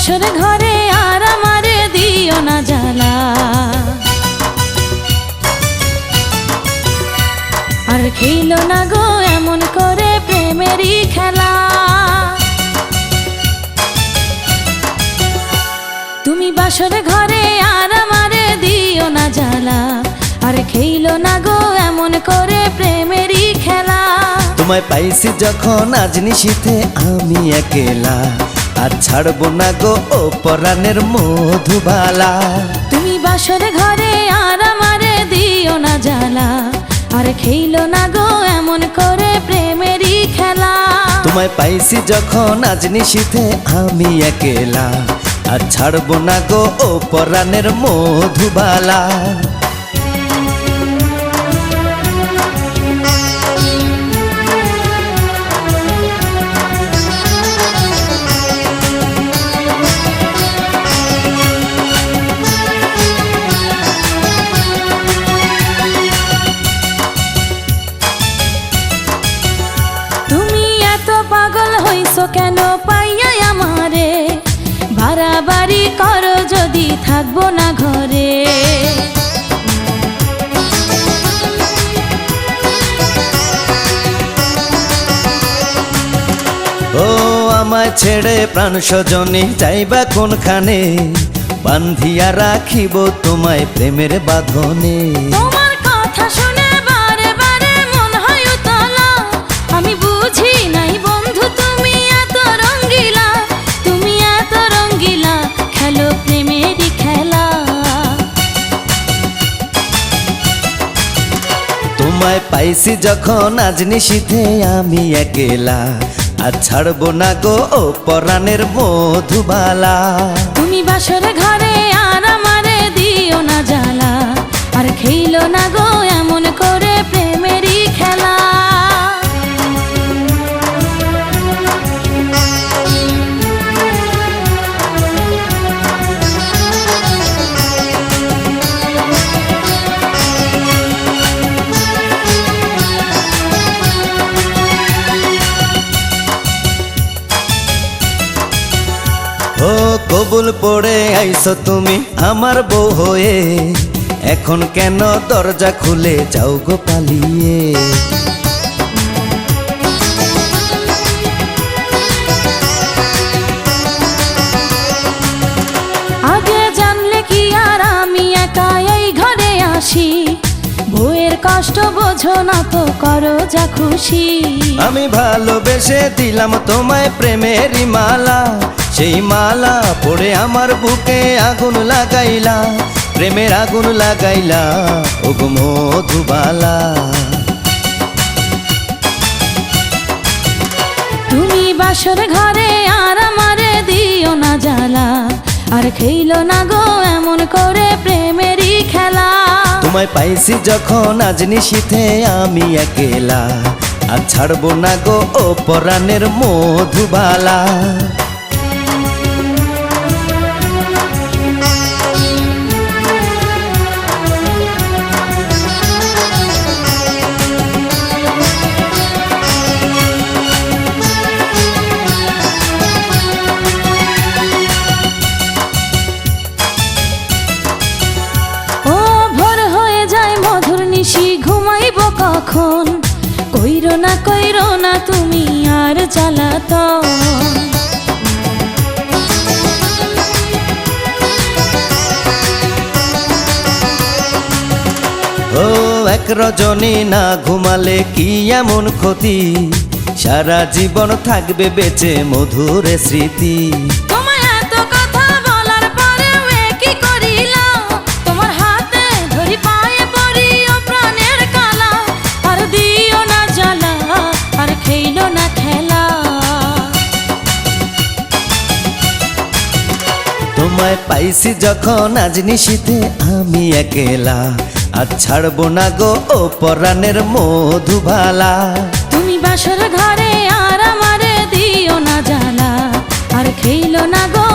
বাসর ঘরে আর আমারে দিও না জ্বালা, আর খেলো না গো এমন করে প্রেমেরই খেলা। তুমি বাসর ঘরে আর আমারে দিও না জ্বালা, আর খেলো না গো এমন করে প্রেমেরই খেলা। তোমায় পাইছি যখন আজ নিশীথে আমি একেলা, আর ছাড়বো না গো ও পরাণের মধুবালা। তুমি বাসর ঘরে আর আমারে দিও না জ্বালা, আর খেলো না গো এমন করে প্রেমেরই খেলা। তোমায় পাইছি যখন আজ নিশীথে আমি একেলা, আর ছাড়বো না গো ও পরাণের মধুবালা। পাগল হইছো কেন পাইয়া আমারে, বাড়াবাড়ি করো যদি থাকবো না ঘরে। ও আমায় ছেড়ে প্রাণ স্বজনে যাইবা কোনখানে, বান্ধিয়া রাখিব তোমায় প্রেমের বাঁধনে। তোমার কথা শুনে বারে বারে মন হয় উতলা, আমি বুঝি নাই বন্ধু তুমি এত রঙ্গিলা, তুমি এত রঙ্গিলা খেলো প্রেমেরই খেলা। তোমায় পাইছি যখন আজ নিশীথে আমি একেলা, আর ছাড়বো না গো ও পরাণের মধুবালা। তুমি বাসর ঘরে আর আমারে দিও না জ্বালা, আর খেলো না গো এমন করে প্রেমেরই খেলা। ও কবুল পড়ে আইছো তুমি আমার বউ হয়ে, এখন কেন দরজা খুলে যাও গো পালিয়ে। আগে জানলে কি আর আমি একা এই ঘরে আসি, বউয়ের কষ্ট বোঝো না তো করো যা খুশি। আমি ভালোবেসে দিলাম তোমায় প্রেমেরই মালা, সেই মালা পড়ে আমার বুকে আগুন লাগাইলা, প্রেমের আগুন লাগাইলা ও গো মধুবালা। তুমি বাসর ঘরে আর আমারে দিও না জ্বালা, আর খেলো না গো এমন করে প্রেমেরই খেলা। তোমায় পাইছি যখন আজ নিশীথে আমি একেলা, আর ছাড়বো না গো ও পরাণের মধুবালা। ঘুমাইব কখন, কইরো না তুমি আর জ্বালাতন। ও এক রজনী না ঘুমালে কি এমন ক্ষতি, সারা জীবন থাকবে বেঁচে মধুর স্মৃতি। তোমায় পাইছি যখন আজ নিশীথে আমি একেলা, আর ছাড়বো না গো ও পরাণের মধুবালা। তুমি বাসর ঘরে আর আমারে দিও না জ্বালা, আর খেলো না গো